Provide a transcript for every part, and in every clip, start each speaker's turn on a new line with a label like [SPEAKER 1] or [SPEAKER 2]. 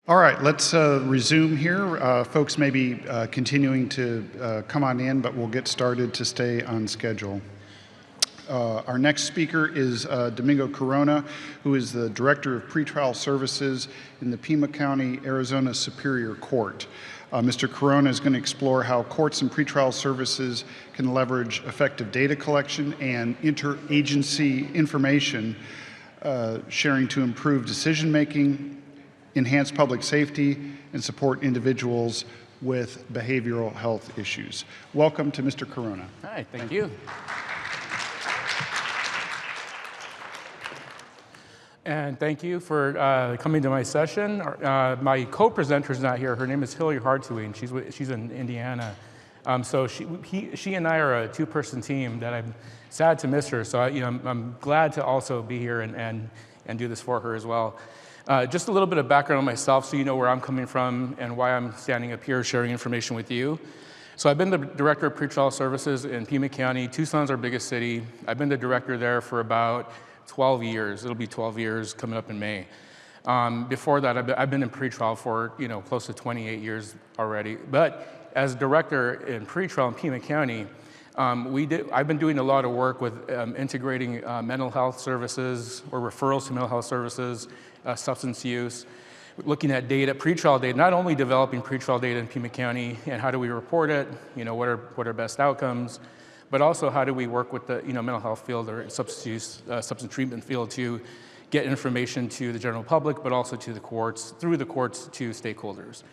[SPEAKER 1] All right, let's resume here. Folks may be continuing to come on in, but we'll get started to stay on schedule. Our next speaker is Domingo Corona, who is the Director of Pretrial Services in the Pima County, Arizona Superior Court. Mr. Corona is going to explore how courts and pretrial services can leverage effective data collection and interagency information sharing to improve decision-making, enhance public safety, and support individuals with behavioral health issues. Welcome to Mr. Corona.
[SPEAKER 2] Hi, thank you. And thank you for coming to my session. My co-presenter is not here. Her name is Hillary Hartwig, and she's in Indiana. So she and I are a two-person team that I'm sad to miss her. So I'm glad to also be here and do this for her as well. Just a little bit of background on myself so you know where I'm coming from and why I'm standing up here sharing information with you. So I've been the Director of Pretrial Services in Pima County. Tucson's our biggest city. I've been the director there for about 12 years. It'll be 12 years coming up in May. Before that, I've been in pretrial for close to 28 years already. But as director in pretrial in Pima County, I've been doing a lot of work with integrating mental health services or referrals to mental health services, substance use, looking at data, pretrial data, not only developing pretrial data in Pima County and how do we report it, what are best outcomes, but also how do we work with the mental health field or substance treatment field to get information to the general public, but also to the courts, through the courts to stakeholders.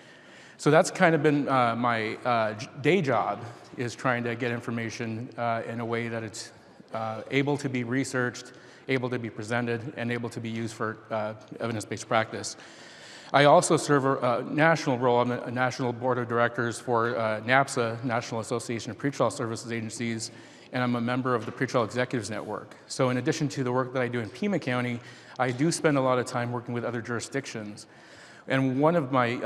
[SPEAKER 2] So that's kind of been my day job, is trying to get information in a way that it's able to be researched, able to be presented, and able to be used for evidence-based practice. I also serve a national role. I'm a national board of directors for NAPSA, National Association of Pretrial Services Agencies, and I'm a member of the Pretrial Executives Network. So in addition to the work that I do in Pima County, I do spend a lot of time working with other jurisdictions. And one of my,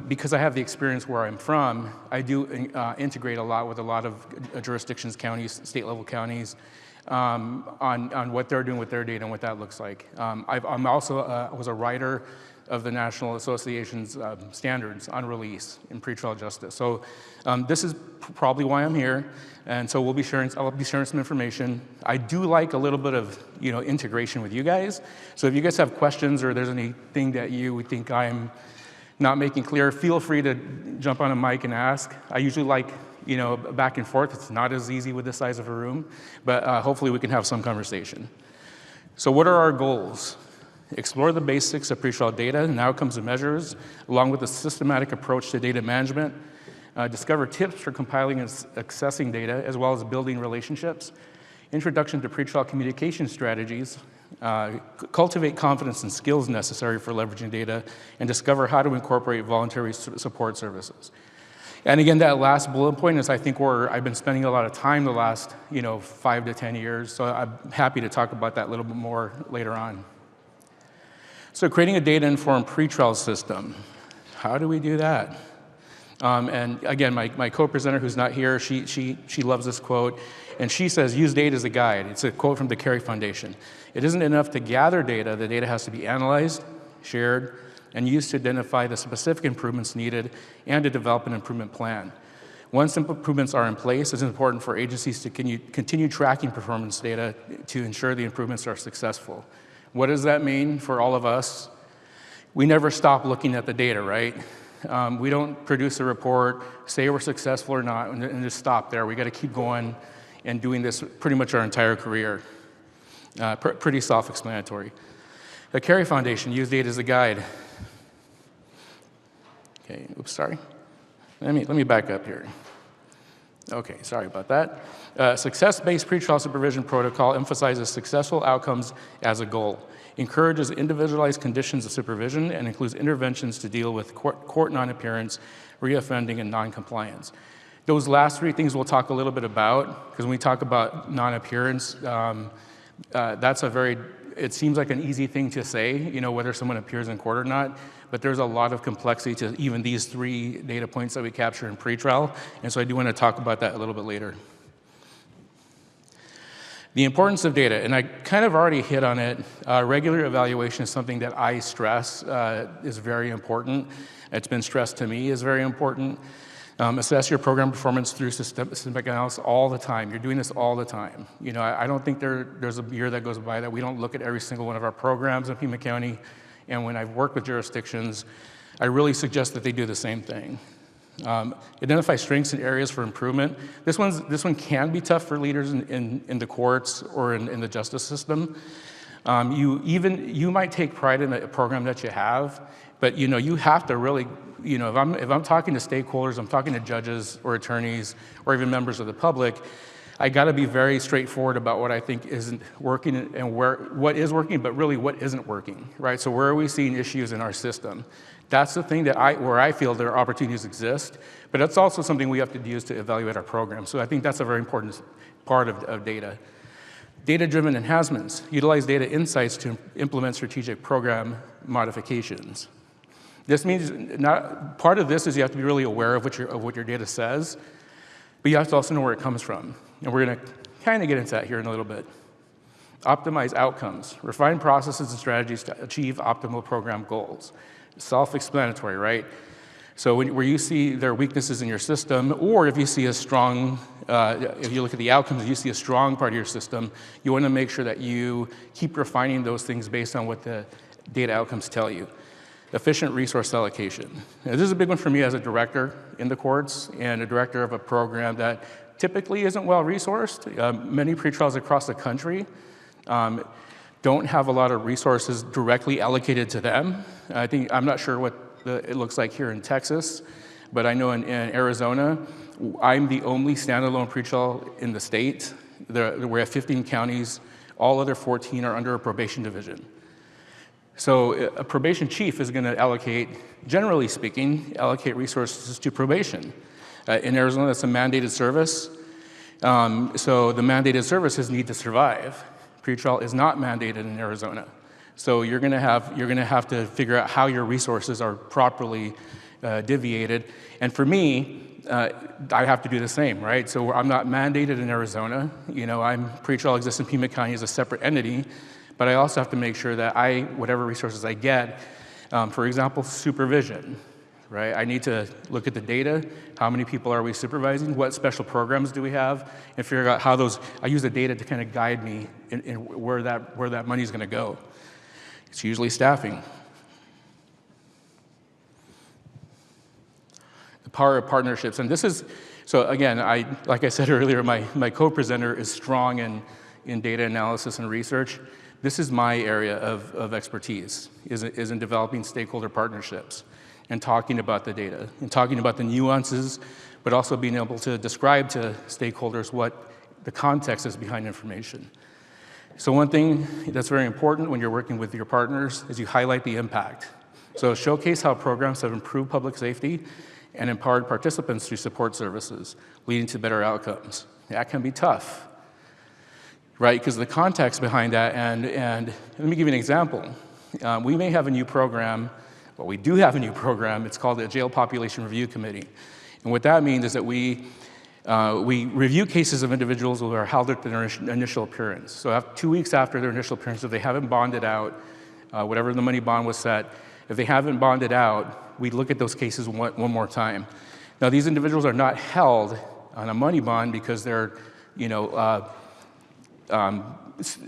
[SPEAKER 2] because I have the experience where I'm from, I do integrate a lot with a lot of jurisdictions, counties, state-level counties, on what they're doing with their data and what that looks like. I'm also was a writer of the National Association's standards on release in pretrial justice. So this is probably why I'm here, and so I'll be sharing some information. I do like a little bit of integration with you guys. So if you guys have questions or there's anything that you think I'm not making clear, feel free to jump on a mic and ask. I usually like back and forth. It's not as easy with this size of a room, but hopefully we can have some conversation. So what are our goals? Explore the basics of pretrial data and outcomes and measures, along with a systematic approach to data management. Discover tips for compiling and accessing data, as well as building relationships. Introduction to pretrial communication strategies. Cultivate confidence and skills necessary for leveraging data, and discover how to incorporate voluntary support services. And again, that last bullet point is, I think, where I've been spending a lot of time the last 5 to 10 years. So I'm happy to talk about that a little bit more later on. So creating a data-informed pretrial system. How do we do that? And again, my co-presenter who's not here, she loves this quote, and she says, use data as a guide. It's a quote from the Carey Foundation. It isn't enough to gather data. The data has to be analyzed, shared, and used to identify the specific improvements needed and to develop an improvement plan. Once improvements are in place, it's important for agencies to continue tracking performance data to ensure the improvements are successful. What does that mean for all of us? We never stop looking at the data, right? We don't produce a report, say we're successful or not, and just stop there. We got to keep going and doing this pretty much our entire career. Pretty self-explanatory. The Carey Foundation, use data as a guide. Okay, oops, sorry. Let me back up here. Okay, sorry about that. Success-based pretrial supervision protocol emphasizes successful outcomes as a goal, encourages individualized conditions of supervision, and includes interventions to deal with court non-appearance, reoffending, and non-compliance. Those last three things we'll talk a little bit about, because when we talk about non-appearance, that's it seems like an easy thing to say, whether someone appears in court or not, but there's a lot of complexity to even these 3 data points that we capture in pretrial, and so I do want to talk about that a little bit later. The importance of data, and I kind of already hit on it. Regular evaluation is something that I stress is very important. It's been stressed to me is very important. Assess your program performance through systemic analysis all the time. You're doing this all the time. You know, I don't think there's a year that goes by that we don't look at every single one of our programs in Pima County. And when I've worked with jurisdictions, I really suggest that they do the same thing. Identify strengths and areas for improvement. This one can be tough for leaders in the courts or in the justice system. You might take pride in the program that you have, but you have to really, if I'm talking to stakeholders, I'm talking to judges or attorneys or even members of the public, I got to be very straightforward about what I think isn't working and what is working, but really what isn't working, right? So where are we seeing issues in our system? That's the thing where I feel there are opportunities exist, but that's also something we have to use to evaluate our program. So I think that's a very important part of data. Data-driven enhancements. Utilize data insights to implement strategic program modifications. This means part of this is you have to be really aware of what your data says, but you have to also know where it comes from. And we're going to kind of get into that here in a little bit. Optimize outcomes. Refine processes and strategies to achieve optimal program goals. Self-explanatory, right? So where you see there are weaknesses in your system, or if you see a strong, if you look at the outcomes, you see a strong part of your system, you want to make sure that you keep refining those things based on what the data outcomes tell you. Efficient resource allocation. Now, this is a big one for me as a director in the courts and a director of a program that typically isn't well resourced. Many pretrials across the country don't have a lot of resources directly allocated to them. I'm not sure what it looks like here in Texas, but I know in Arizona, I'm the only standalone pretrial in the state. We have 15 counties. All other 14 are under a probation division. So a probation chief is going to allocate, generally speaking, resources to probation. In Arizona, that's a mandated service. So the mandated services need to survive. Pretrial is not mandated in Arizona. So you're going to have to figure out how your resources are properly deviated. And for me, I have to do the same, right? So I'm not mandated in Arizona. Pretrial exists in Pima County as a separate entity, but I also have to make sure that whatever resources I get, for example, supervision, right? I need to look at the data. How many people are we supervising? What special programs do we have? And figure out how I use the data to kind of guide me in where that money is going to go. It's usually staffing. The power of partnerships. And this is, so again, like I said earlier, my co-presenter is strong in data analysis and research. This is my area of expertise, is in developing stakeholder partnerships and talking about the data and talking about the nuances, but also being able to describe to stakeholders what the context is behind information. So one thing that's very important when you're working with your partners is you highlight the impact. So showcase how programs have improved public safety and empowered participants through support services, leading to better outcomes. That can be tough, right? Because the context behind that, and let me give you an example. We may have a new program. Well, we do have a new program. It's called the Jail Population Review Committee. And what that means is that we review cases of individuals who are held at their initial appearance. So 2 weeks after their initial appearance, if they haven't bonded out, whatever the money bond was set, if they haven't bonded out, we look at those cases one more time. Now, these individuals are not held on a money bond because they're,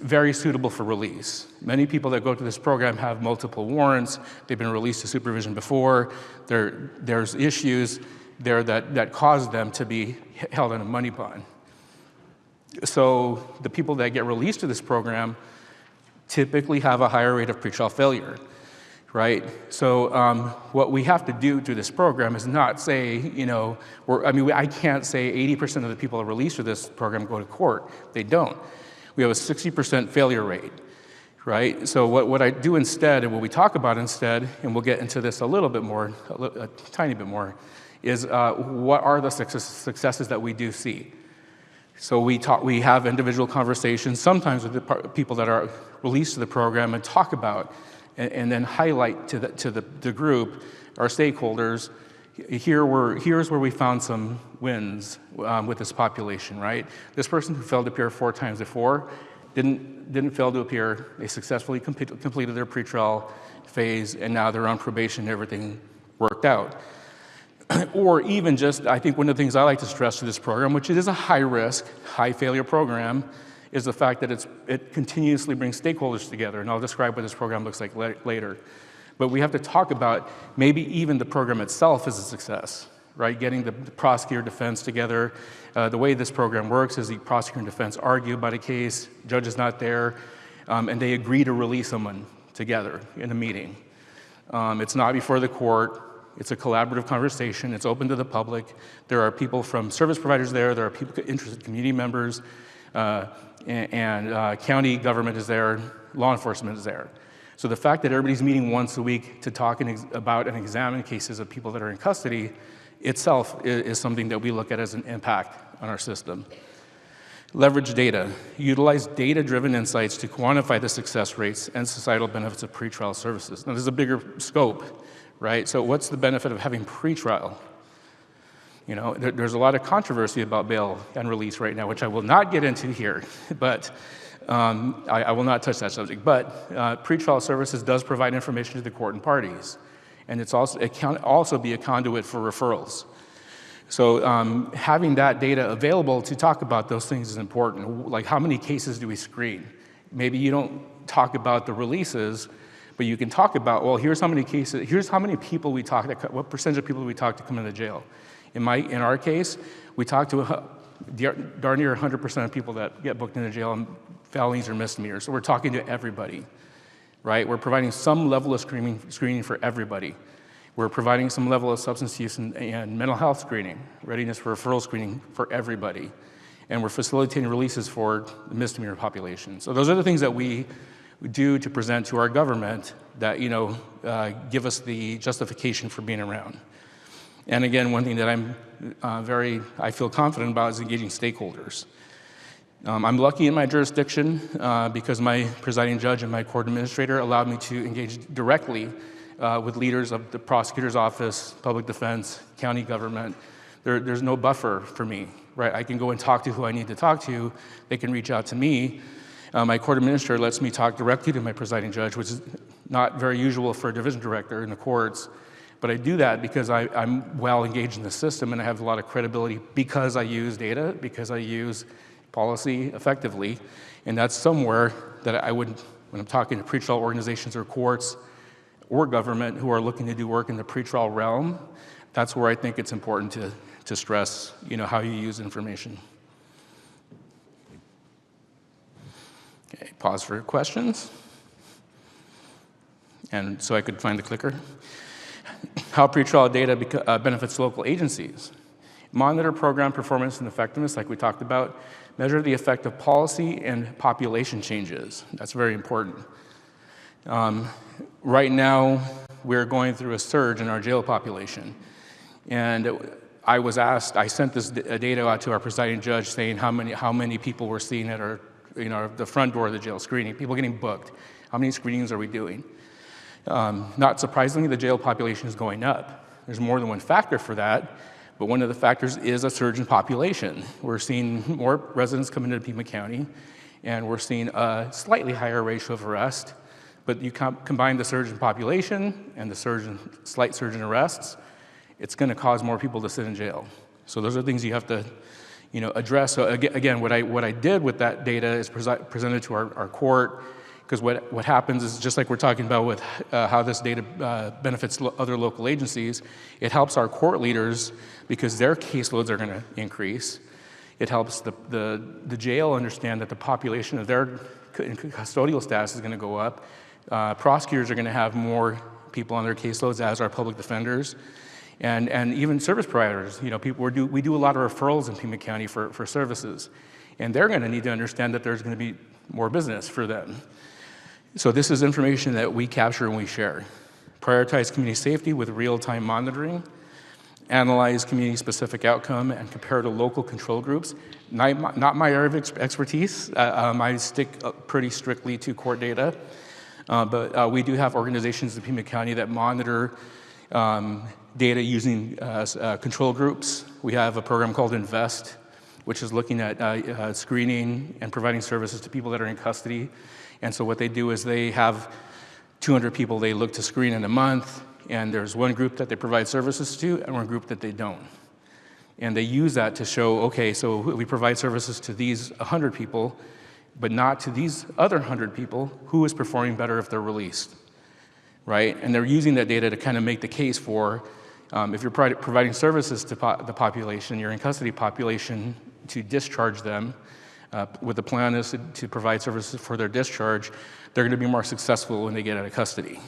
[SPEAKER 2] very suitable for release. Many people that go to this program have multiple warrants. They've been released to supervision before. There's issues there that cause them to be held on a money bond. So the people that get released to this program typically have a higher rate of pretrial failure, right? So what we have to do through this program is not say, I can't say 80% of the people that are released to this program go to court. They don't. We have a 60% failure rate, right? So what I do instead, and what we talk about instead, and we'll get into this a little bit more, a tiny bit more, is what are the successes that we do see. So we have individual conversations, sometimes with the people that are released to the program, and talk about, and then highlight to the group, our stakeholders, here's where we found some wins with this population, right? This person who failed to appear 4 times before didn't fail to appear. They successfully completed their pretrial phase, and now they're on probation and everything worked out. Or even just, I think one of the things I like to stress to this program, which it is a high-risk, high-failure program, is the fact that it continuously brings stakeholders together, and I'll describe what this program looks like later. But we have to talk about maybe even the program itself is a success, right? Getting the prosecutor defense together. The way this program works is the prosecutor and defense argue about a case, judge is not there, and they agree to release someone together in a meeting. It's not before the court. It's a collaborative conversation. It's open to the public. There are people from service providers there. There are people, interested community members, and county government is there. Law enforcement is there. So the fact that everybody's meeting once a week to talk about and examine cases of people that are in custody itself is something that we look at as an impact on our system. Leverage data. Utilize data-driven insights to quantify the success rates and societal benefits of pretrial services. Now, there's a bigger scope, right? So what's the benefit of having pretrial? You know, there's a lot of controversy about bail and release right now, which I will not get into here, but I will not touch that subject. But pretrial services does provide information to the court and parties, and it can also be a conduit for referrals. So having that data available to talk about those things is important. Like, how many cases do we screen? Maybe you don't talk about the releases, but you can talk about, well, here's how many cases, here's how many people we talk, what percentage of people we talk to come into jail. In our case, we talk to darn near 100% of people that get booked into jail on felonies or misdemeanors. So we're talking to everybody, right? We're providing some level of screening for everybody. We're providing some level of substance use and mental health screening, readiness for referral screening for everybody. And we're facilitating releases for the misdemeanor population. So those are the things that we do to present to our government that, give us the justification for being around. And again, one thing that I feel confident about is engaging stakeholders. I'm lucky in my jurisdiction because my presiding judge and my court administrator allowed me to engage directly with leaders of the prosecutor's office, public defense, county government. There's no buffer for me, right? I can go and talk to who I need to talk to. They can reach out to me. My court administrator lets me talk directly to my presiding judge, which is not very usual for a division director in the courts. But I do that because I'm well engaged in the system and I have a lot of credibility because I use data, because I use policy effectively. And that's somewhere that I would, when I'm talking to pretrial organizations or courts or government who are looking to do work in the pretrial realm, that's where I think it's important to stress, how you use information. Okay, pause for questions. And so I could find the clicker. How pretrial data benefits local agencies. Monitor program performance and effectiveness, like we talked about. Measure the effect of policy and population changes. That's very important. Right now, we're going through a surge in our jail population. And I sent this data out to our presiding judge saying how many people we're seeing at our, the front door of the jail screening, people getting booked. How many screenings are we doing? Not surprisingly, the jail population is going up. There's more than one factor for that, but one of the factors is a surge in population. We're seeing more residents come into Pima County, and we're seeing a slightly higher ratio of arrest, but you combine the surge in population and the slight surge in arrests, it's going to cause more people to sit in jail. So those are things you have to address. So again, what I did with that data is presented to our court, because what happens is, just like we're talking about with how this data benefits other local agencies, it helps our court leaders because their caseloads are going to increase. It helps the jail understand that the population of their custodial status is going to go up. Prosecutors are going to have more people on their caseloads, as are public defenders. And even service providers, we do a lot of referrals in Pima County for services. And they're going to need to understand that there's going to be more business for them. So this is information that we capture and we share. Prioritize community safety with real-time monitoring. Analyze community-specific outcome and compare to local control groups. Not my area of expertise. I stick pretty strictly to court data. But we do have organizations in Pima County that monitor data using control groups. We have a program called INVEST, which is looking at screening and providing services to people that are in custody. And so what they do is they have 200 people they look to screen in a month, and there's one group that they provide services to and one group that they don't. And they use that to show, okay, so we provide services to these 100 people, but not to these other 100 people. Who is performing better if they're released, right? And they're using that data to kind of make the case for, if you're providing services to the population, your in custody population, to discharge them, with the plan is to provide services for their discharge, they're going to be more successful when they get out of custody.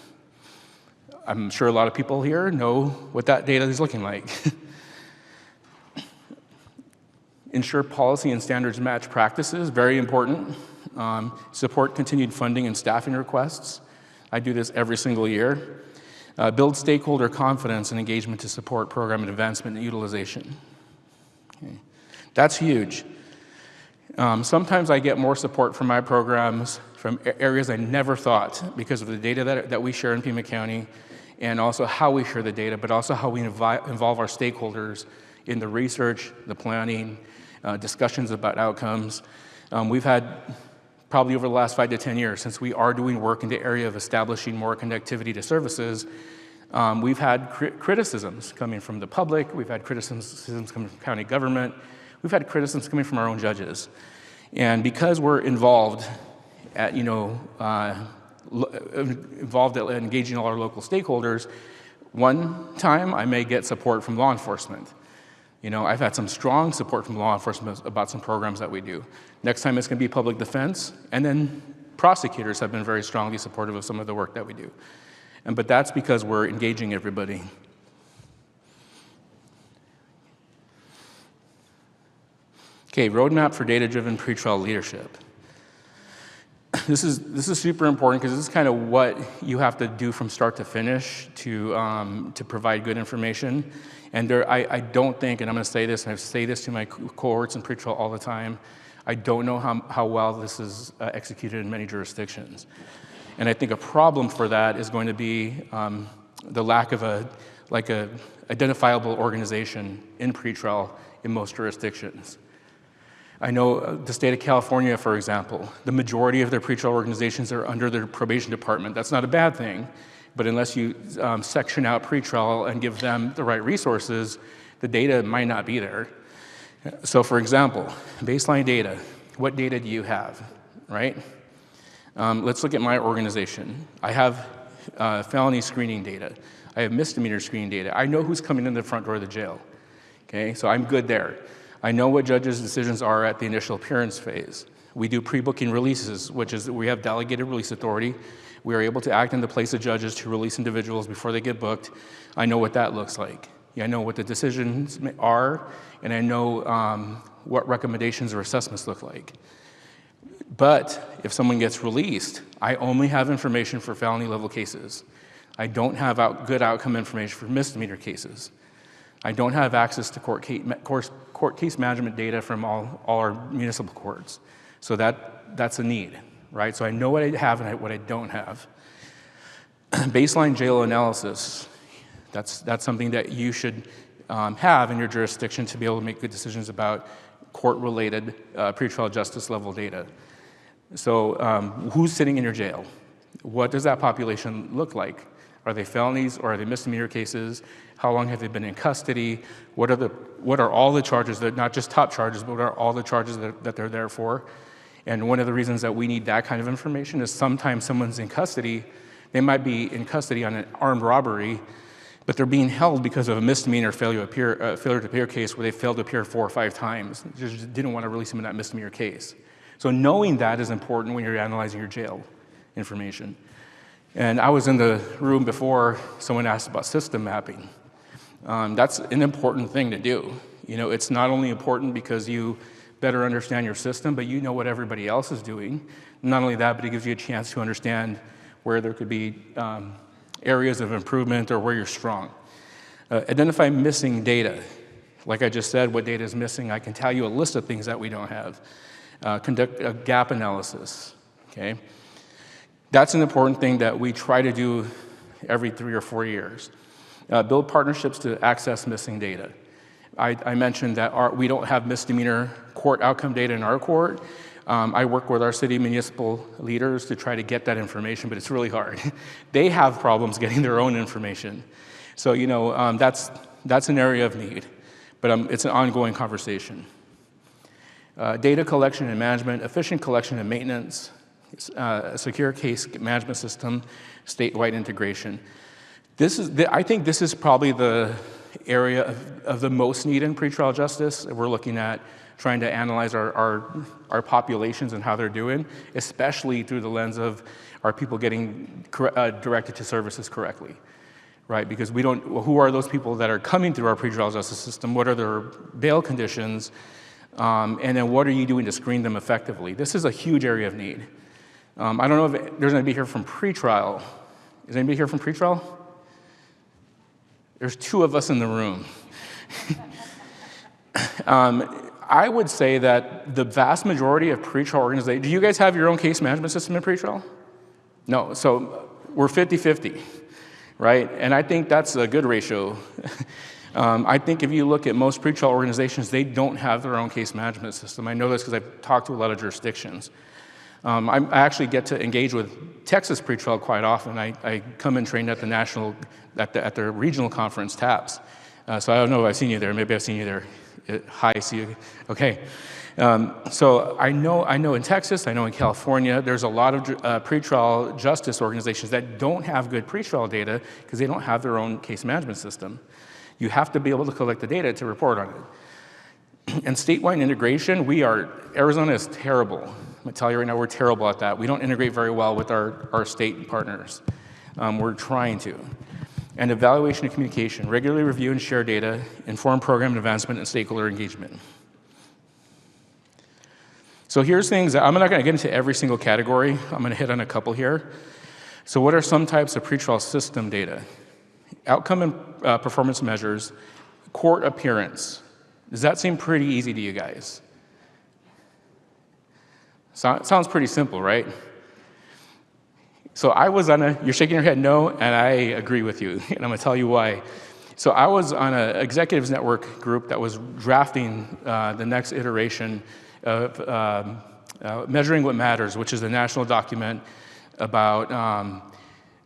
[SPEAKER 2] I'm sure a lot of people here know what that data is looking like. Ensure policy and standards match practices, very important. Support continued funding and staffing requests. I do this every single year. Build stakeholder confidence and engagement to support program advancement and utilization. Okay. That's huge. Sometimes I get more support from my programs from areas I never thought because of the data that we share in Pima County, and also how we share the data, but also how we involve our stakeholders in the research, the planning, discussions about outcomes. We've had probably over the last 5 to 10 years, since we are doing work in the area of establishing more connectivity to services, we've had criticisms coming from the public, we've had criticisms coming from county government, we've had criticisms coming from our own judges. And because we're involved at, involved at engaging all our local stakeholders, one time I may get support from law enforcement. I've had some strong support from law enforcement about some programs that we do. Next time it's going to be public defense, and then prosecutors have been very strongly supportive of some of the work that we do. But that's because we're engaging everybody. Okay, roadmap for data-driven pretrial leadership. This is super important because this is kind of what you have to do from start to finish to provide good information. And I don't think, and I'm going to say this, and I say this to my cohorts in pretrial all the time, I don't know how well this is executed in many jurisdictions. And I think a problem for that is going to be the lack of a identifiable organization in pretrial in most jurisdictions. I know the state of California, for example, the majority of their pretrial organizations are under their probation department. That's not a bad thing, but unless you section out pretrial and give them the right resources, the data might not be there. So for example, baseline data, what data do you have, right? Let's look at my organization. I have felony screening data. I have misdemeanor screening data. I know who's coming in the front door of the jail, okay? So I'm good there. I know what judges' decisions are at the initial appearance phase. We do pre-booking releases, which is we have delegated release authority. We are able to act in the place of judges to release individuals before they get booked. I know what that looks like. I know what the decisions are, and I know what recommendations or assessments look like. But if someone gets released, I only have information for felony level cases. I don't have good outcome information for misdemeanor cases. I don't have access to court case management data from all our municipal courts. So that's a need, right? So I know what I have and what I don't have. Baseline jail analysis, that's something that you should have in your jurisdiction to be able to make good decisions about court-related pretrial justice level data. So who's sitting in your jail? What does that population look like? Are they felonies or are they misdemeanor cases? How long have they been in custody? What are all the charges, that not just top charges, but what are all the charges that they're there for? And one of the reasons that we need that kind of information is sometimes someone's in custody, they might be in custody on an armed robbery, but they're being held because of a misdemeanor failure to appear case where they failed to appear 4 or 5 times. Just didn't want to release them in that misdemeanor case. So knowing that is important when you're analyzing your jail information. And I was in the room before someone asked about system mapping. That's an important thing to do. It's not only important because you better understand your system, but you know what everybody else is doing. Not only that, but it gives you a chance to understand where there could be areas of improvement or where you're strong. Identify missing data. Like I just said, what data is missing, I can tell you a list of things that we don't have. Conduct a gap analysis, okay? That's an important thing that we try to do every 3 or 4 years. Build partnerships to access missing data. I mentioned that we don't have misdemeanor court outcome data in our court. I work with our city municipal leaders to try to get that information, but it's really hard. They have problems getting their own information. So, that's an area of need, but it's an ongoing conversation. Data collection and management, efficient collection and maintenance, a secure case management system, statewide integration. I think this is probably the area of the most need in pretrial justice. We're looking at trying to analyze our populations and how they're doing, especially through the lens of are people getting directed to services correctly, right? Because who are those people that are coming through our pretrial justice system? What are their bail conditions? And then what are you doing to screen them effectively? This is a huge area of need. I don't know if there's anybody here from pretrial. Is anybody here from pretrial? There's 2 of us in the room. I would say that the vast majority of pretrial organizations, do you guys have your own case management system in pretrial? No, so we're 50-50, right? And I think that's a good ratio. I think if you look at most pretrial organizations, they don't have their own case management system. I know this because I've talked to a lot of jurisdictions. I actually get to engage with Texas pretrial quite often. I come and train at the regional conference, TAPS. So I don't know if I've seen you there. Maybe I've seen you there. Hi, see you. Okay. So I know in Texas, I know in California, there's a lot of pretrial justice organizations that don't have good pretrial data because they don't have their own case management system. You have to be able to collect the data to report on it. And statewide integration, Arizona is terrible. I'm gonna tell you right now, we're terrible at that. We don't integrate very well with our state partners. We're trying to. And evaluation and communication, regularly review and share data, inform program advancement and stakeholder engagement. So here's things, I'm not gonna get into every single category. I'm gonna hit on a couple here. So what are some types of pretrial system data? Outcome and performance measures, court appearance. Does that seem pretty easy to you guys? Sounds pretty simple, right? So I was you're shaking your head no, and I agree with you, and I'm gonna tell you why. So I was on an executives network group that was drafting the next iteration of Measuring What Matters, which is a national document about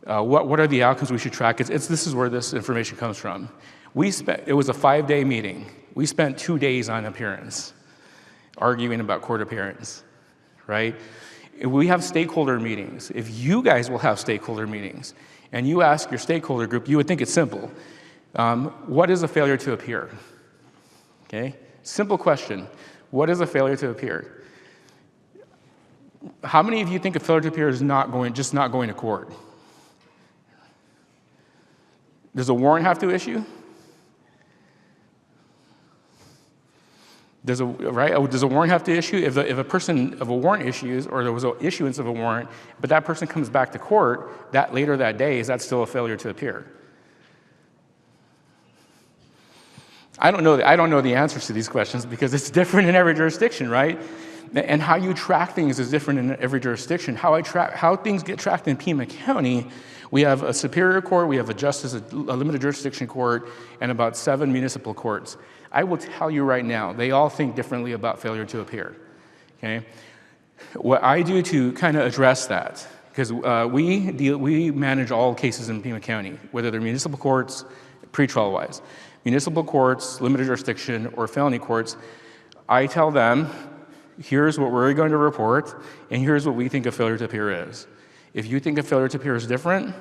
[SPEAKER 2] what are the outcomes we should track. This is where this information comes from. It was a 5-day meeting. We spent 2 days on appearance, arguing about court appearance, right? We have stakeholder meetings. If you guys will have stakeholder meetings, and you ask your stakeholder group, you would think it's simple. What is a failure to appear? Okay, simple question. What is a failure to appear? How many of you think a failure to appear is just not going to court? Does a warrant have to issue? Does a warrant have to issue? If a warrant issues, or there was an issuance of a warrant, but that person comes back to court later that day, is that still a failure to appear? I don't know the answers to these questions because it's different in every jurisdiction, right? And how you track things is different in every jurisdiction. How things get tracked in Pima County, we have a superior court, we have a limited jurisdiction court, and about 7 municipal courts. I will tell you right now, they all think differently about failure to appear, okay? What I do to kind of address that, because we manage all cases in Pima County, whether they're municipal courts, pretrial-wise. Municipal courts, limited jurisdiction, or felony courts, I tell them, here's what we're going to report, and here's what we think a failure to appear is. If you think a failure to appear is different,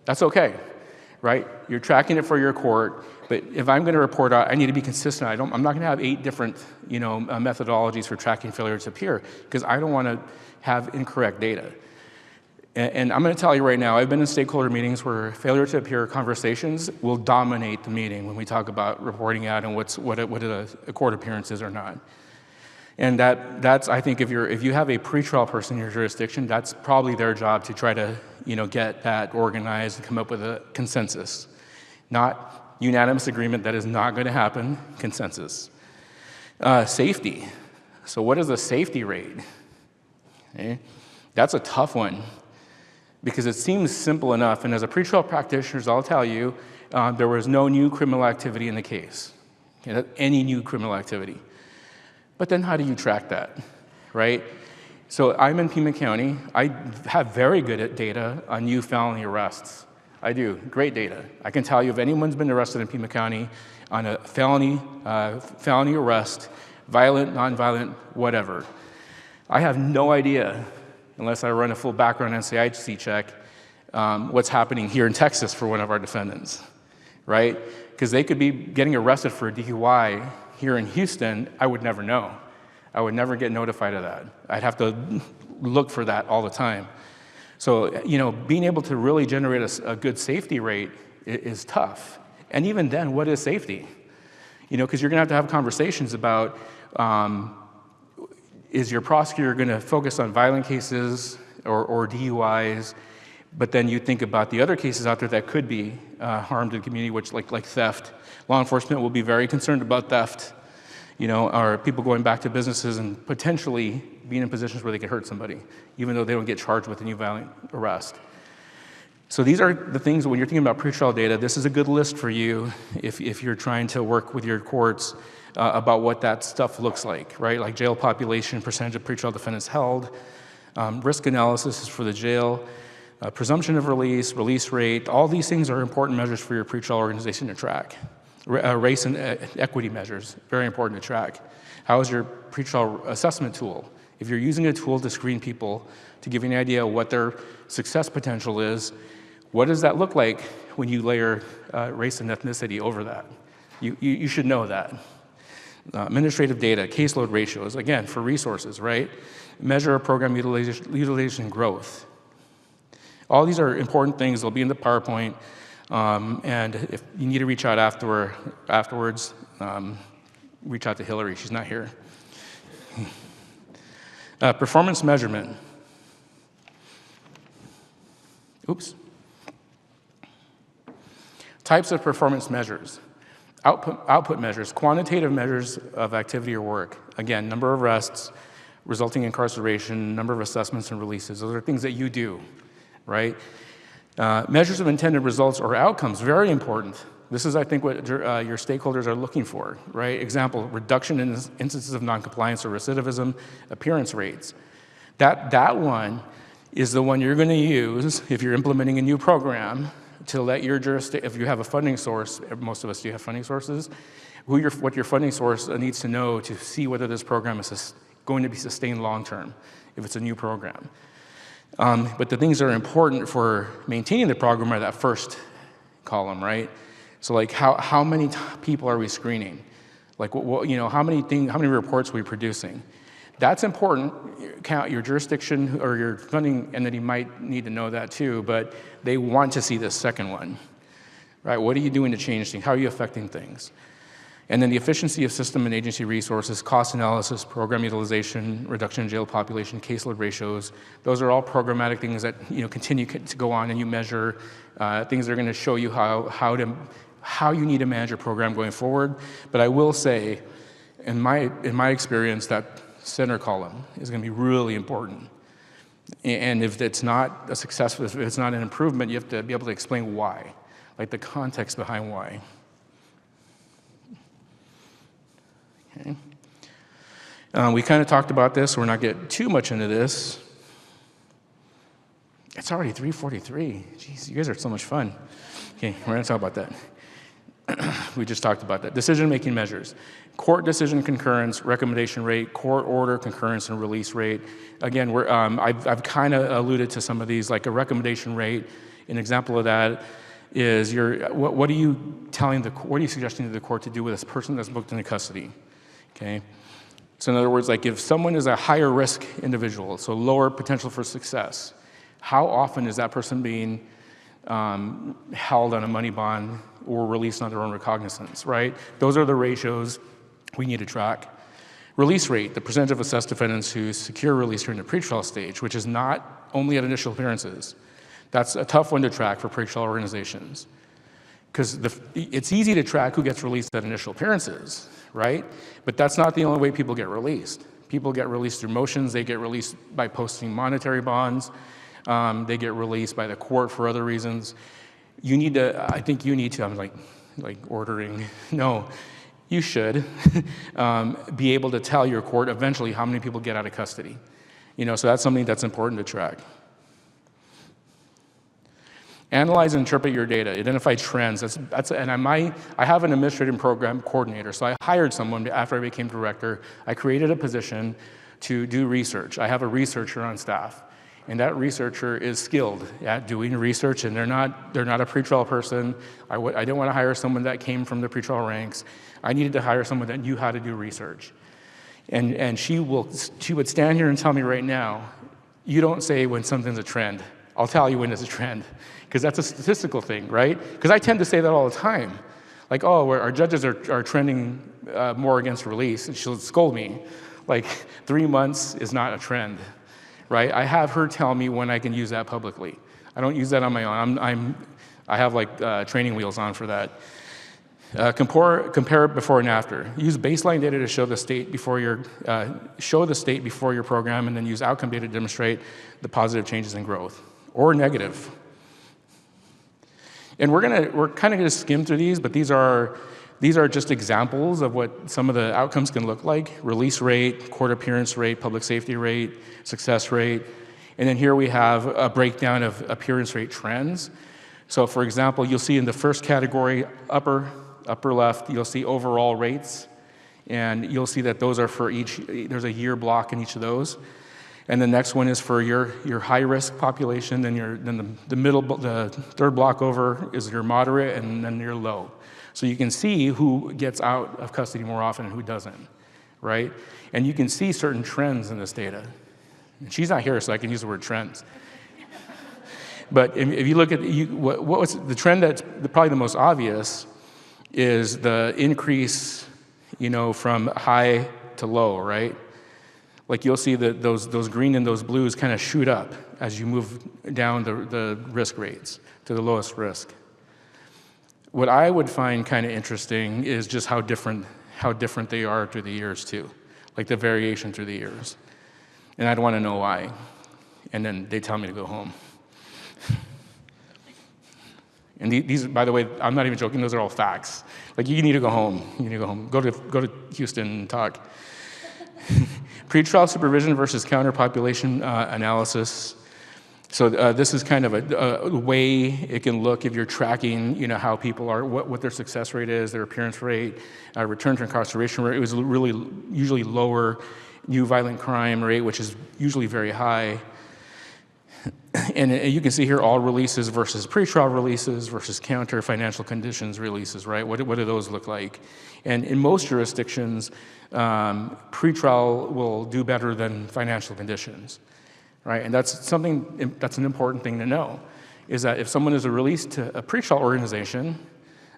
[SPEAKER 2] that's okay, right? You're tracking it for your court, but if I'm going to report out, I need to be consistent. I'm not going to have 8 different, methodologies for tracking failure to appear because I don't want to have incorrect data. And I'm going to tell you right now, I've been in stakeholder meetings where failure to appear conversations will dominate the meeting when we talk about reporting out and what a court appearance is or not. And that's I think if you have a pretrial person in your jurisdiction, that's probably their job to try to get that organized and come up with a consensus, not unanimous agreement. That is not going to happen. Consensus. Safety. So what is a safety rate? Okay. That's a tough one because it seems simple enough. And as a pretrial practitioner, I'll tell you, there was no new criminal activity in the case, any new criminal activity. But then how do you track that, right? So I'm in Pima County. I have very good data on new felony arrests. I do, great data. I can tell you if anyone's been arrested in Pima County on a felony arrest, violent, nonviolent, whatever. I have no idea, unless I run a full background NCIC check, what's happening here in Texas for one of our defendants, right? Because they could be getting arrested for a DUI here in Houston. I would never know. I would never get notified of that. I'd have to look for that all the time. So, being able to really generate a good safety rate is tough. And even then, what is safety? Because you're going to have conversations about, is your prosecutor going to focus on violent cases or DUIs, but then you think about the other cases out there that could be harm to the community, which like theft. Law enforcement will be very concerned about theft, or people going back to businesses and potentially being in positions where they could hurt somebody, even though they don't get charged with a new violent arrest. So these are the things, when you're thinking about pretrial data, this is a good list for you if you're trying to work with your courts about what that stuff looks like, right? Like jail population, percentage of pretrial defendants held, risk analysis is for the jail, presumption of release, release rate, all these things are important measures for your pretrial organization to track. Race and equity measures, very important to track. How is your pretrial assessment tool? If you're using a tool to screen people to give you an idea of what their success potential is, what does that look like when you layer race and ethnicity over that? You should know that. Administrative data, caseload ratios, again, for resources, right? Measure of program utilization growth. All these are important things. They'll be in the PowerPoint. And if you need to reach out afterwards, reach out to Hillary. She's not here. Performance measurement. Oops. Types of performance measures. Output measures, quantitative measures of activity or work. Again, number of arrests, resulting incarceration, number of assessments and releases. Those are things that you do, right? Measures of intended results or outcomes, very important. This is, I think, what your stakeholders are looking for, right? Example, reduction in instances of noncompliance or recidivism, appearance rates. That one is the one you're going to use if you're implementing a new program to let your jurisdiction, if you have a funding source, most of us do have funding sources, what your funding source needs to know to see whether this program is going to be sustained long-term, if it's a new program. But the things that are important for maintaining the program are that first column, right? So like how many people are we screening? Like how many reports are we producing? That's important. Count your jurisdiction or your funding entity might need to know that too, but they want to see this second one, right? What are you doing to change things? How are you affecting things? And then the efficiency of system and agency resources, cost analysis, program utilization, reduction in jail population, caseload ratios. Those are all programmatic things that continue to go on, and you measure things that are going to show you how you need to manage your program going forward. But I will say, in my experience, that center column is going to be really important. And if it's not a success, if it's not an improvement, you have to be able to explain why, like the context behind why. Okay. We kind of talked about this. We're not getting too much into this. It's already 3:43. Jeez, you guys are so much fun. Okay, we're going to talk about that. We just talked about that. Decision-making measures. Court decision concurrence, recommendation rate, court order concurrence, and release rate. Again, I've kind of alluded to some of these, like a recommendation rate. An example of that is what are you suggesting to the court to do with this person that's booked into custody? Okay. So in other words, like if someone is a higher risk individual, so lower potential for success, how often is that person being held on a money bond or released on their own recognizance, right? Those are the ratios we need to track. Release rate, the percentage of assessed defendants who secure release during the pretrial stage, which is not only at initial appearances. That's a tough one to track for pretrial organizations. Because it's easy to track who gets released at initial appearances, right? But that's not the only way people get released. People get released through motions. They get released by posting monetary bonds. They get released by the court for other reasons. you need to, I think you need to, I'm like ordering, no, you should be able to tell your court eventually how many people get out of custody. So that's something that's important to track. Analyze and interpret your data. Identify trends. And I have an administrative program coordinator, so I hired someone after I became director. I created a position to do research. I have a researcher on staff, and that researcher is skilled at doing research, and they're not a pretrial person. I didn't want to hire someone that came from the pretrial ranks. I needed to hire someone that knew how to do research. And she would stand here and tell me right now, you don't say when something's a trend. I'll tell you when it's a trend, because that's a statistical thing, right? Because I tend to say that all the time. Like, oh, our judges are trending more against release, and she'll scold me. Like, 3 months is not a trend, right? I have her tell me when I can use that publicly. I don't use that on my own. I have training wheels on for that. Compare before and after. Use baseline data to show the state before your program, and then use outcome data to demonstrate the positive changes in growth or negative. And we're kind of gonna skim through these, but these are just examples of what some of the outcomes can look like: release rate, court appearance rate, public safety rate, success rate, and then here we have a breakdown of appearance rate trends. So, for example, you'll see in the first category, upper left, you'll see overall rates, and you'll see that those are for each, there's a year block in each of those. And the next one is for your high-risk population, then the third block over is your moderate, and then your low. So you can see who gets out of custody more often and who doesn't, right? And you can see certain trends in this data. And she's not here, so I can use the word trends. But if you look at, what's the trend that's probably the most obvious is the increase, from high to low, right? Like you'll see that those green and those blues kind of shoot up as you move down the risk rates to the lowest risk. What I would find kind of interesting is just how different they are through the years too, like the variation through the years. And I'd want to know why. And then they tell me to go home. And these, by the way, I'm not even joking, those are all facts. Like, you need to go home. You need to go home. Go to Houston and talk. Pretrial supervision versus counterpopulation analysis. So this is kind of a way it can look if you're tracking, how people are, what their success rate is, their appearance rate, return to incarceration rate. It was really usually lower. New violent crime rate, which is usually very high. And you can see here all releases versus pretrial releases versus counter financial conditions releases, right? What do those look like? And in most jurisdictions, pretrial will do better than financial conditions, right? And that's an important thing to know, is that if someone is released to a pretrial organization,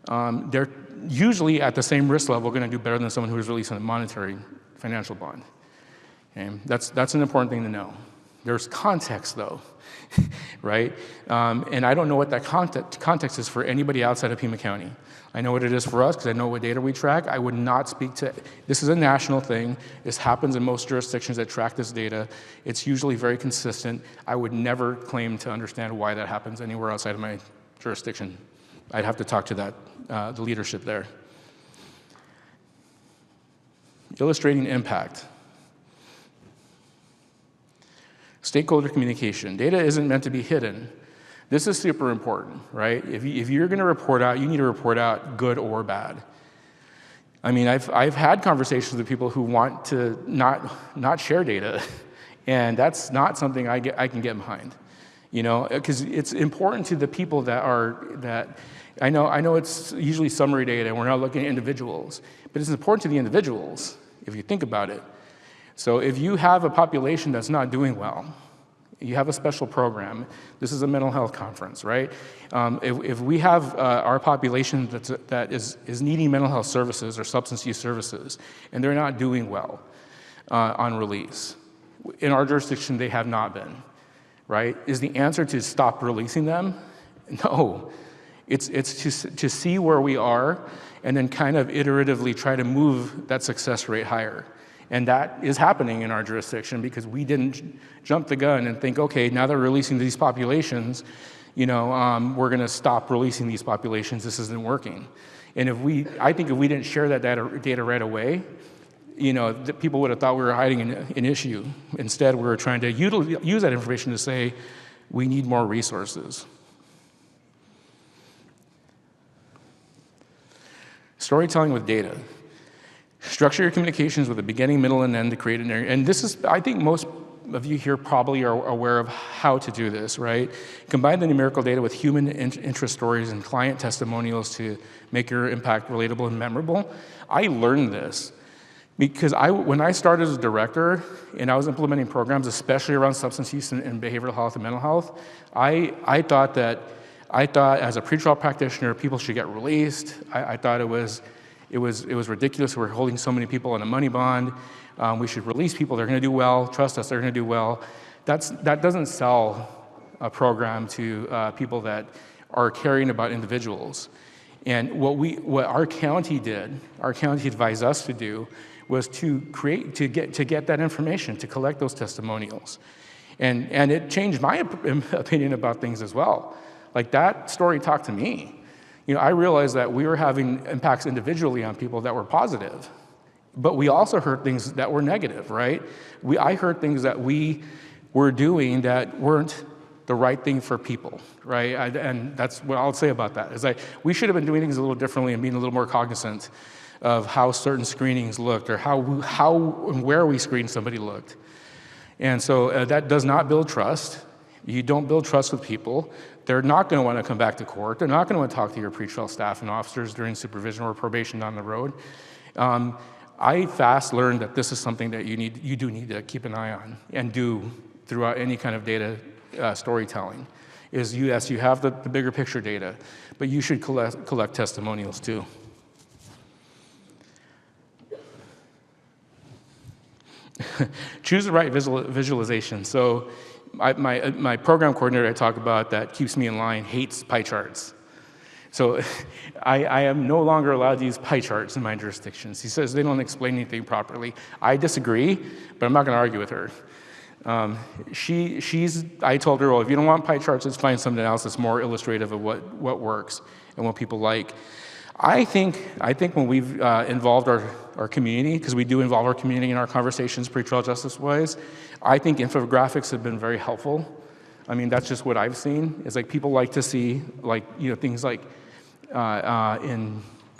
[SPEAKER 2] they're usually at the same risk level going to do better than someone who is released on a monetary financial bond. Okay? That's an important thing to know. There's context, though, right? And I don't know what that context is for anybody outside of Pima County. I know what it is for us because I know what data we track. I would not speak to, this is a national thing. This happens in most jurisdictions that track this data. It's usually very consistent. I would never claim to understand why that happens anywhere outside of my jurisdiction. I'd have to talk to the leadership there. Illustrating impact. Stakeholder communication. Data isn't meant to be hidden. This is super important, right? If you're going to report out, you need to report out good or bad. I mean, I've had conversations with people who want to not share data, and that's not something I can get behind, because it's important to the people that I know it's usually summary data, and we're not looking at individuals, but it's important to the individuals if you think about it. So if you have a population that's not doing well, you have a special program. This is a mental health conference, right? If we have our population that is needing mental health services or substance use services, and they're not doing well on release, in our jurisdiction they have not been, right? Is the answer to stop releasing them? No. It's to see where we are and then kind of iteratively try to move that success rate higher. And that is happening in our jurisdiction because we didn't jump the gun and think, okay, now they're releasing these populations, we're going to stop releasing these populations. This isn't working. And I think if we didn't share that data right away, people would have thought we were hiding an issue. Instead, we were trying to use that information to say, we need more resources. Storytelling with data. Structure your communications with a beginning, middle, and end to create an area. And this is, I think most of you here probably are aware of how to do this, right? Combine the numerical data with human interest stories and client testimonials to make your impact relatable and memorable. I learned this because when I started as a director and I was implementing programs, especially around substance use and behavioral health and mental health, I thought as a pretrial practitioner, people should get released. I thought it was ridiculous. We're holding so many people on a money bond. We should release people. They're going to do well. Trust us, they're going to do well. That doesn't sell a program to people that are caring about individuals. And what our county did, our county advised us to do, was to get that information, to collect those testimonials. And it changed my opinion about things as well. Like, that story talked to me. I realized that we were having impacts individually on people that were positive, but we also heard things that were negative, right? I heard things that we were doing that weren't the right thing for people, right? And that's what I'll say about that, is we should have been doing things a little differently and being a little more cognizant of how certain screenings looked, or how and where we screened somebody looked. And so that does not build trust. You don't build trust with people. They're not going to want to come back to court. They're not going to want to talk to your pretrial staff and officers during supervision or probation down the road. I fast learned that this is something that you do need to keep an eye on and do throughout any kind of data storytelling. Yes, you have the bigger picture data, but you should collect testimonials too. Choose the right visualization. So my program coordinator I talk about that keeps me in line hates pie charts. So I am no longer allowed to use pie charts in my jurisdictions. He says they don't explain anything properly. I disagree, but I'm not going to argue with her. I told her, well, if you don't want pie charts, let's find something else that's more illustrative of what works and what people like. I think when we've involved our community, because we do involve our community in our conversations pretrial justice-wise, I think infographics have been very helpful. I mean, that's just what I've seen. It's like people like to see, things like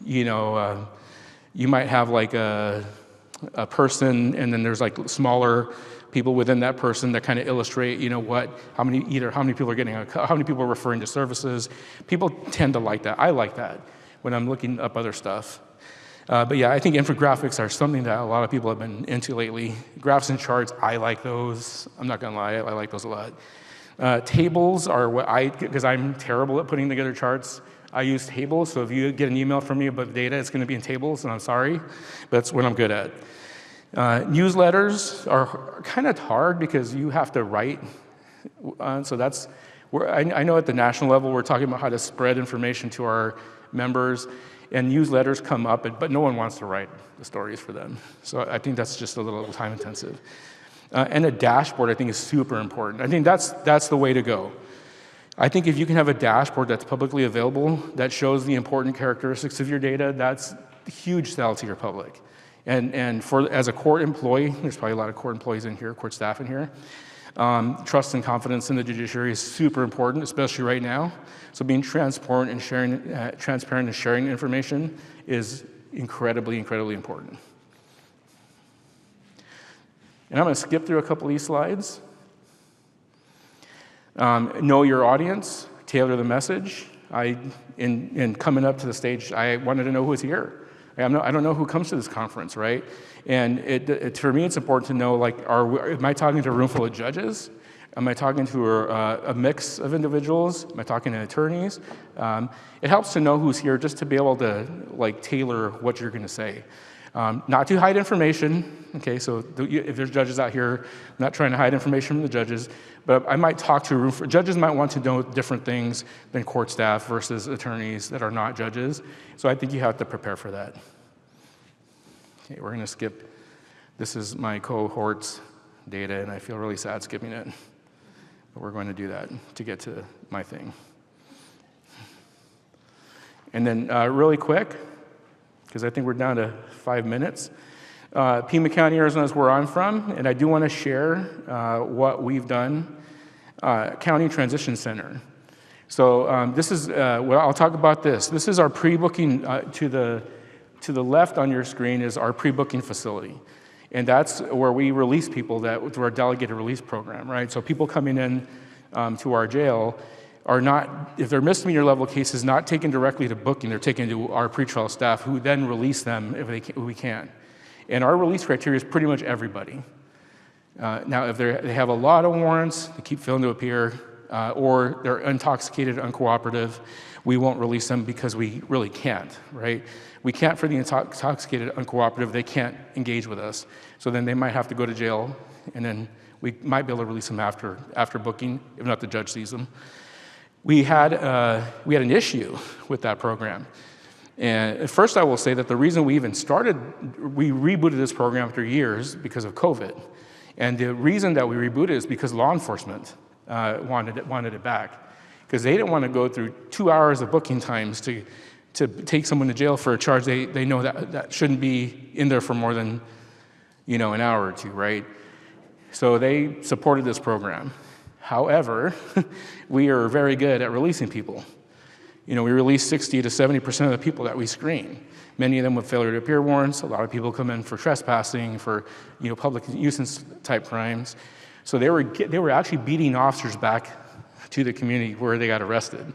[SPEAKER 2] you might have like a person, and then there's like smaller people within that person that kind of illustrate, how many people are getting, how many people are referring to services. People tend to like that. I like that when I'm looking up other stuff. But yeah, I think infographics are something that a lot of people have been into lately. Graphs and charts, I like those. I'm not gonna lie, I like those a lot. Tables are because I'm terrible at putting together charts, I use tables. So if you get an email from me about data, it's gonna be in tables, and I'm sorry, but that's what I'm good at. Newsletters are kind of hard because you have to write. So that's where I know at the national level, we're talking about how to spread information to our members, and newsletters come up, but no one wants to write the stories for them. So I think that's just a little time intensive. And a dashboard, I think, is super important. I think that's the way to go. I think if you can have a dashboard that's publicly available that shows the important characteristics of your data, that's a huge sell to your public. And as a court employee, there's probably a lot of court employees in here, court staff in here, trust and confidence in the judiciary is super important, especially right now. So being transparent and sharing information is incredibly, incredibly important. And I'm going to skip through a couple of these slides. Know your audience, tailor the message. In coming up to the stage, I wanted to know who was here. I don't know who comes to this conference, right? And for me, it's important to know, am I talking to a room full of judges? Am I talking to a mix of individuals? Am I talking to attorneys? It helps to know who's here just to be able to tailor what you're going to say. Not to hide information, okay? So if there's judges out here, I'm not trying to hide information from the judges, but I might talk to a room. Judges might want to know different things than court staff versus attorneys that are not judges. So I think you have to prepare for that. Okay, we're going to skip. This is my cohort's data, and I feel really sad skipping it. But we're going to do that to get to my thing. And then really quick, because I think we're down to 5 minutes. Pima County, Arizona is where I'm from, and I do want to share what we've done. County Transition Center. So this is, well, I'll talk about this. This is our pre-booking, to the left on your screen is our pre-booking facility. And that's where we release people through our delegated release program, right? So people coming in to our jail are not, if they're misdemeanor level cases, not taken directly to booking, they're taken to our pretrial staff who then release them if we can. And our release criteria is pretty much everybody. Now, if they have a lot of warrants, they keep failing to appear, or they're intoxicated, uncooperative, we won't release them because we really can't, right? We can't for the intoxicated, uncooperative, they can't engage with us. So then they might have to go to jail, and then we might be able to release them after booking, if not the judge sees them. We had an issue with that program. And first I will say that the reason we rebooted this program after years because of COVID. And the reason that we rebooted is because law enforcement wanted it back. Because they didn't want to go through 2 hours of booking times to take someone to jail for a charge they know that shouldn't be in there for more than, an hour or two, right? So they supported this program. However, we are very good at releasing people. We release 60 to 70% of the people that we screen. Many of them with failure to appear warrants. A lot of people come in for trespassing, for public nuisance type crimes. So they were actually beating officers back to the community where they got arrested.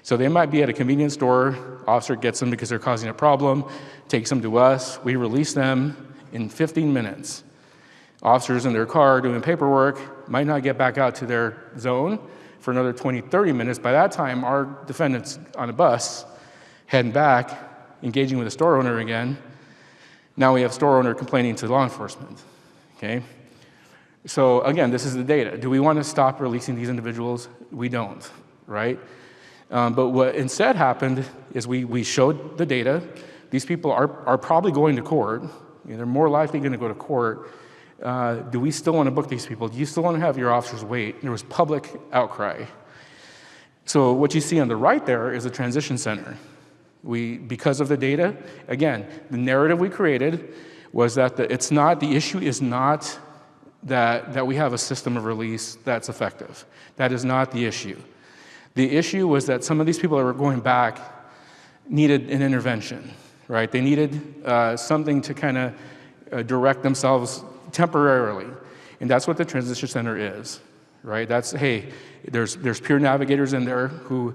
[SPEAKER 2] So they might be at a convenience store, officer gets them because they're causing a problem, takes them to us, we release them in 15 minutes. Officers in their car doing paperwork might not get back out to their zone for another 20, 30 minutes. By that time, our defendant's on a bus, heading back, engaging with the store owner again. Now we have store owner complaining to law enforcement, okay? So again, this is the data. Do we want to stop releasing these individuals? We don't, right? But what instead happened is we showed the data. These people are probably going to court. They're more likely going to go to court. Do we still want to book these people? Do you still want to have your officers wait? There was public outcry. So what you see on the right there is a transition center. Because of the data, again, the narrative we created was that the issue is not that we have a system of release that's effective. That is not the issue. The issue was that some of these people that were going back needed an intervention, right? They needed something to kind of direct themselves temporarily. And that's what the transition center is, right? That's, hey, there's peer navigators in there who,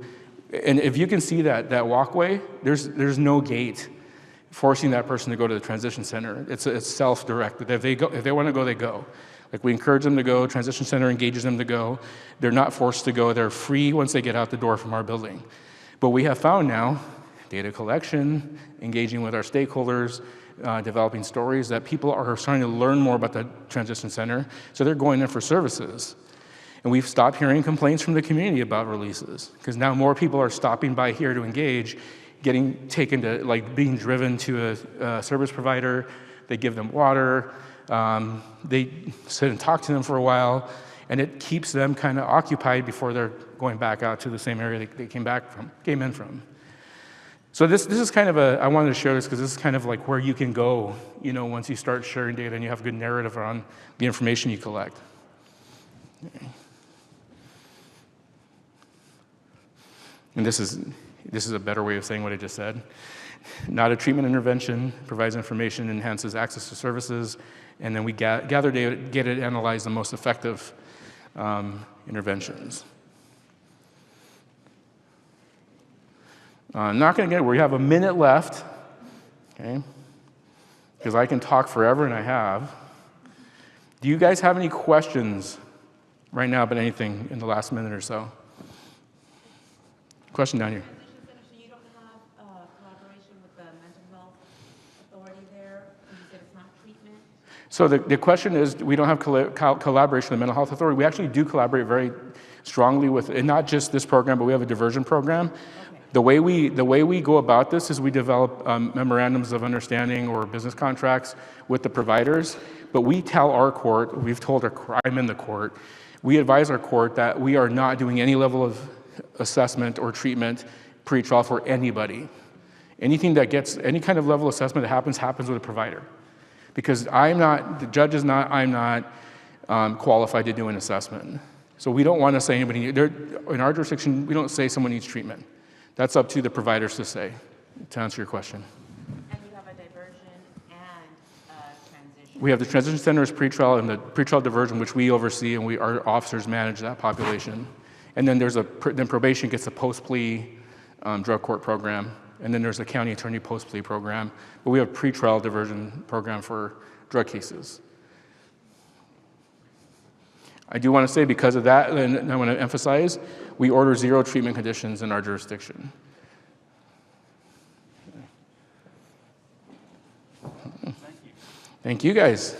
[SPEAKER 2] and if you can see that walkway, there's no gate forcing that person to go to the transition center. It's self-directed. If they want to go, they go. Like, we encourage them to go, transition center engages them to go. They're not forced to go. They're free once they get out the door from our building. But we have found now, data collection, engaging with our stakeholders, developing stories, that people are starting to learn more about the transition center, so they're going in for services. And we've stopped hearing complaints from the community about releases, because now more people are stopping by here to engage, getting taken to, being driven to a service provider. They give them water. They sit and talk to them for a while, and it keeps them kind of occupied before they're going back out to the same area they came in from. So this is kind of I wanted to share this because this is kind of like where you can go, once you start sharing data and you have a good narrative around the information you collect. Okay. And this is a better way of saying what I just said. Not a treatment intervention, provides information, enhances access to services, and then we gather data, get it, analyze the most effective interventions. I'm not going to get it. We have a minute left, okay? Because I can talk forever, and I have. Do you guys have any questions right now about anything in the last minute or so? Question down here.
[SPEAKER 3] So you don't have collaboration with the mental health authority there? You said it's not treatment?
[SPEAKER 2] So the question is, we don't have collaboration with the mental health authority. We actually do collaborate very strongly with, and not just this program, but we have a diversion program. Okay. The way we go about this is we develop memorandums of understanding or business contracts with the providers, but we tell our court, we've told our, I'm in the court, We advise our court that we are not doing any level of assessment or treatment pre-trial for anybody. Anything that gets, any kind of level of assessment that happens with a provider. Because the judge is not, I'm not qualified to do an assessment. So we don't want to say anybody, in our jurisdiction, we don't say someone needs treatment. That's up to the providers to say, to answer your question.
[SPEAKER 3] And you have a diversion and transition.
[SPEAKER 2] We have the transition centers pretrial and the pretrial diversion, which we oversee, and our officers manage that population. And then then probation gets a post-plea drug court program, and then there's a county attorney post-plea program. But we have a pretrial diversion program for drug cases. I do want to say, because of that, and I want to emphasize, we order 0 treatment conditions in our jurisdiction. Thank you guys.